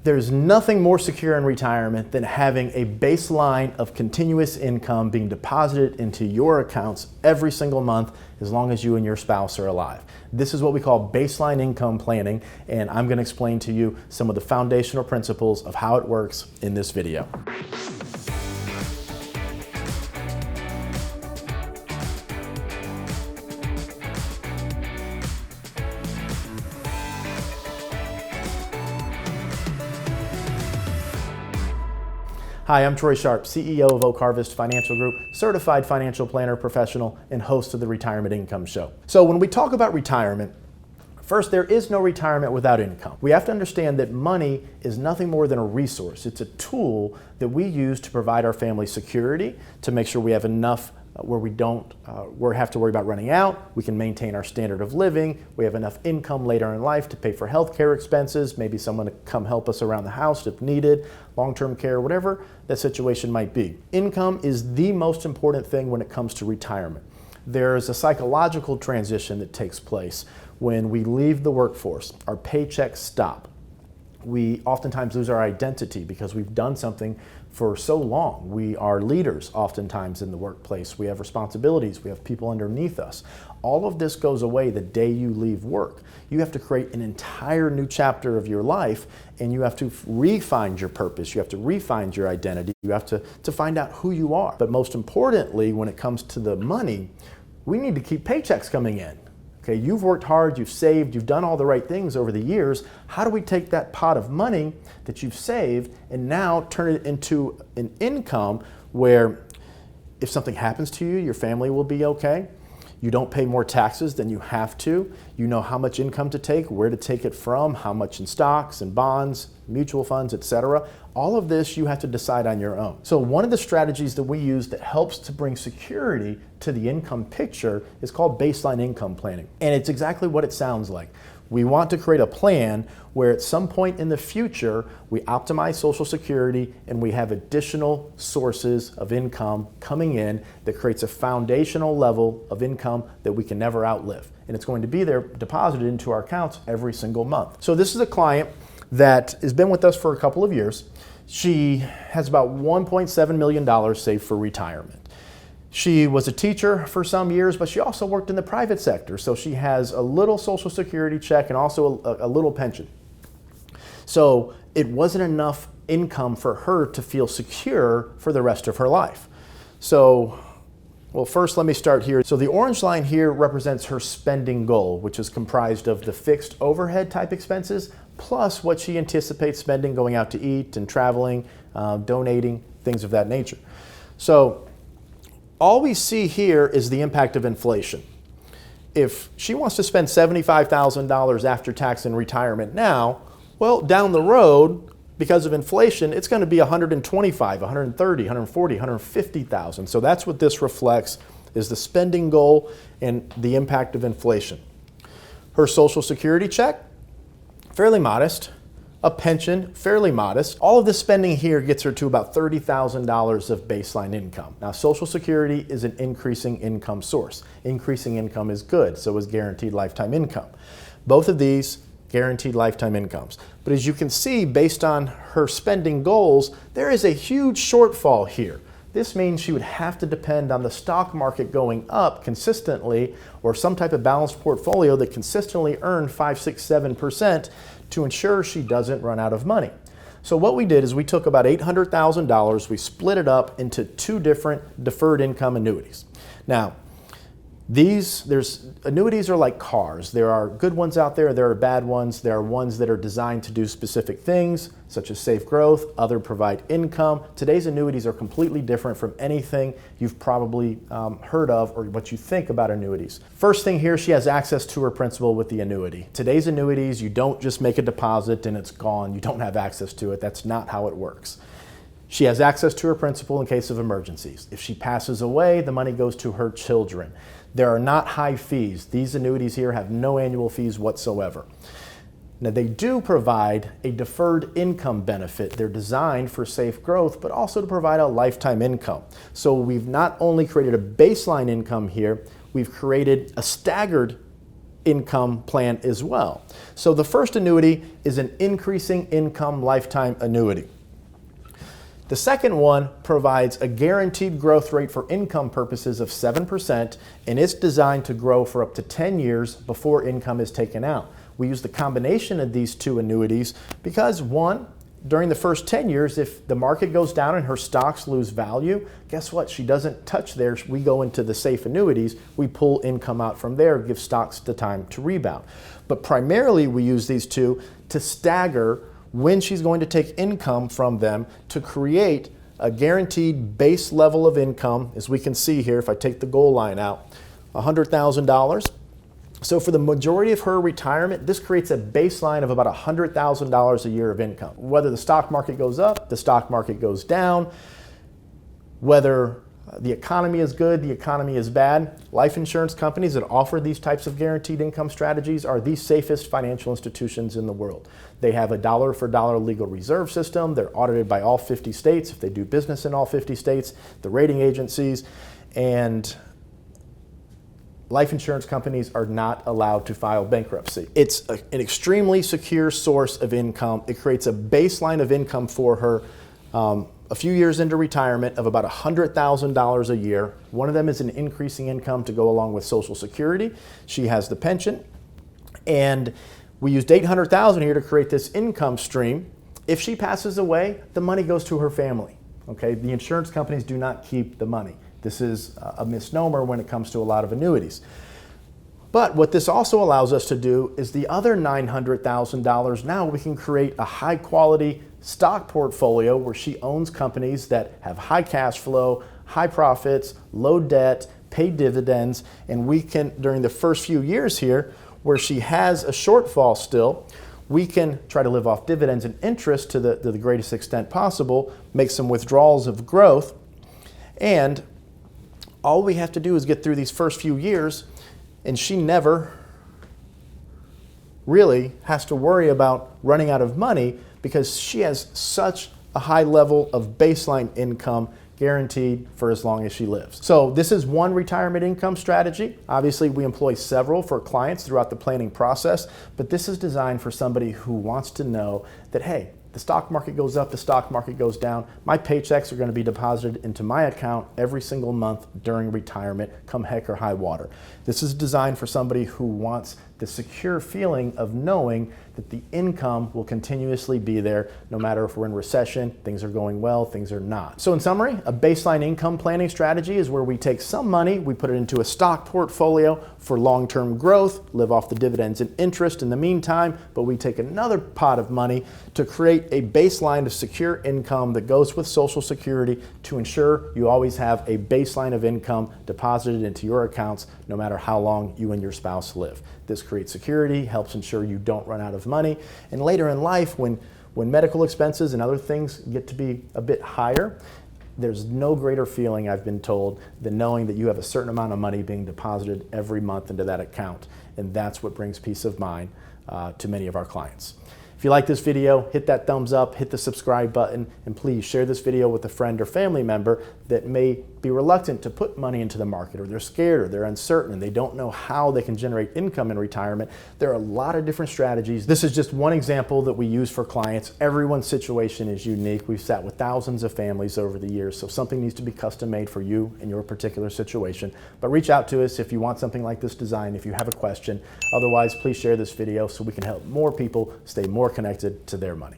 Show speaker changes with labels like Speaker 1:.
Speaker 1: There's nothing more secure in retirement than having a baseline of continuous income being deposited into your accounts every single month as long as you and your spouse are alive. This is what we call baseline income planning, and I'm going to explain to you some of the foundational principles of how it works in this video. Hi, I'm Troy Sharpe, CEO of Oak Harvest Financial Group, certified financial planner professional, and host of the Retirement Income Show. So when we talk about retirement, first, there is no retirement without income. We have to understand that money is nothing more than a resource. It's a tool that we use to provide our family security, to make sure we have enough where we don't have to worry about running out. We can maintain our standard of living. We have enough income later in life to pay for healthcare expenses, maybe someone to come help us around the house if needed, long-term care, whatever that situation might be. Income is the most important thing when it comes to retirement. There's a psychological transition that takes place when we leave the workforce. Our paychecks stop. We oftentimes lose our identity because we've done something for so long. We are leaders oftentimes in the workplace. We have responsibilities. We have people underneath us. All of this goes away the day you leave work. You have to create an entire new chapter of your life, and you have to re-find your purpose. You have to re-find your identity. You have to find out who you are. But most importantly, when it comes to the money, we need to keep paychecks coming in. Okay, you've worked hard, you've saved, you've done all the right things over the years. How do we take that pot of money that you've saved and now turn it into an income where if something happens to you, your family will be okay? You don't pay more taxes than you have to. You know how much income to take, where to take it from, how much in stocks and bonds, mutual funds, etc. All of this you have to decide on your own. So one of the strategies that we use that helps to bring security to the income picture is called baseline income planning. And it's exactly what it sounds like. We want to create a plan where at some point in the future, we optimize Social Security and we have additional sources of income coming in that creates a foundational level of income that we can never outlive. And it's going to be there deposited into our accounts every single month. So this is a client that has been with us for a couple of years. She has about $1.7 million saved for retirement. She was a teacher for some years, but she also worked in the private sector. So she has a little Social Security check and also a little pension. So it wasn't enough income for her to feel secure for the rest of her life. So, well, first let me start here. So the orange line here represents her spending goal, which is comprised of the fixed overhead type expenses, plus what she anticipates spending going out to eat and traveling, donating, things of that nature. So all we see here is the impact of inflation. If she wants to spend $75,000 after tax in retirement now, well, down the road, because of inflation, it's going to be $125,000, $130,000, $140,000, $150,000. So that's what this reflects, is the spending goal and the impact of inflation. Her Social Security check, fairly modest. A pension, fairly modest. All of this spending here gets her to about $30,000 of baseline income. Now, Social Security is an increasing income source. Increasing income is good, so is guaranteed lifetime income. Both of these, guaranteed lifetime incomes. But as you can see, based on her spending goals, there is a huge shortfall here. This means she would have to depend on the stock market going up consistently or some type of balanced portfolio that consistently earned 5, 6, 7% to ensure she doesn't run out of money. So what we did is we took about $800,000, we split it up into two different deferred income annuities. Now, annuities are like cars. There are good ones out there, there are bad ones. There are ones that are designed to do specific things, such as safe growth, other provide income. Today's annuities are completely different from anything you've probably heard of or what you think about annuities. First thing here, she has access to her principal with the annuity. Today's annuities, you don't just make a deposit and it's gone. You don't have access to it. That's not how it works. She has access to her principal in case of emergencies. If she passes away, the money goes to her children. There are not high fees. These annuities here have no annual fees whatsoever. Now, they do provide a deferred income benefit. They're designed for safe growth, but also to provide a lifetime income. So we've not only created a baseline income here, we've created a staggered income plan as well. So the first annuity is an increasing income lifetime annuity. The second one provides a guaranteed growth rate for income purposes of 7%, and it's designed to grow for up to 10 years before income is taken out. We use the combination of these two annuities because, one, during the first 10 years, if the market goes down and her stocks lose value, guess what? She doesn't touch theirs. We go into the safe annuities. We pull income out from there, give stocks the time to rebound. But primarily, we use these two to stagger when she's going to take income from them to create a guaranteed base level of income. As we can see here, if I take the goal line out, $100,000. So for the majority of her retirement, this creates a baseline of about $100,000 a year of income. Whether the stock market goes up, the stock market goes down, whether the economy is good, the economy is bad, life insurance companies that offer these types of guaranteed income strategies are the safest financial institutions in the world. They have a dollar for dollar legal reserve system. They're audited by all 50 states if they do business in all 50 states, the rating agencies, and life insurance companies are not allowed to file bankruptcy. It's an extremely secure source of income. It creates a baseline of income for her a few years into retirement of about $100,000 a year. One of them is an increasing income to go along with Social Security. She has the pension, and we used $800,000 here to create this income stream. If she passes away, the money goes to her family. Okay, the insurance companies do not keep the money. This is a misnomer when it comes to a lot of annuities. But what this also allows us to do is the other $900,000, now we can create a high quality stock portfolio where she owns companies that have high cash flow, high profits, low debt, pay dividends, and we can, during the first few years here, where she has a shortfall still, we can try to live off dividends and interest to the greatest extent possible, make some withdrawals of growth, and all we have to do is get through these first few years, and she never really has to worry about running out of money because she has such a high level of baseline income guaranteed for as long as she lives. So this is one retirement income strategy. Obviously, we employ several for clients throughout the planning process, but this is designed for somebody who wants to know that, hey, the stock market goes up, the stock market goes down. My paychecks are going to be deposited into my account every single month during retirement, come heck or high water. This is designed for somebody who wants the secure feeling of knowing that the income will continuously be there no matter if we're in recession, things are going well, things are not. So in summary, a baseline income planning strategy is where we take some money, we put it into a stock portfolio for long-term growth, live off the dividends and interest in the meantime, but we take another pot of money to create a baseline of secure income that goes with Social Security to ensure you always have a baseline of income deposited into your accounts no matter how long you and your spouse live. This creates security, helps ensure you don't run out of money, and later in life when medical expenses and other things get to be a bit higher, there's no greater feeling, I've been told, than knowing that you have a certain amount of money being deposited every month into that account, and that's what brings peace of mind to many of our clients. If you like this video, hit that thumbs up, hit the subscribe button, and please share this video with a friend or family member that may be reluctant to put money into the market, or they're scared, or they're uncertain, and they don't know how they can generate income in retirement. There are a lot of different strategies. This is just one example that we use for clients. Everyone's situation is unique. We've sat with thousands of families over the years, so something needs to be custom made for you and your particular situation. But reach out to us if you want something like this design, if you have a question. Otherwise, please share this video so we can help more people stay more connected to their money.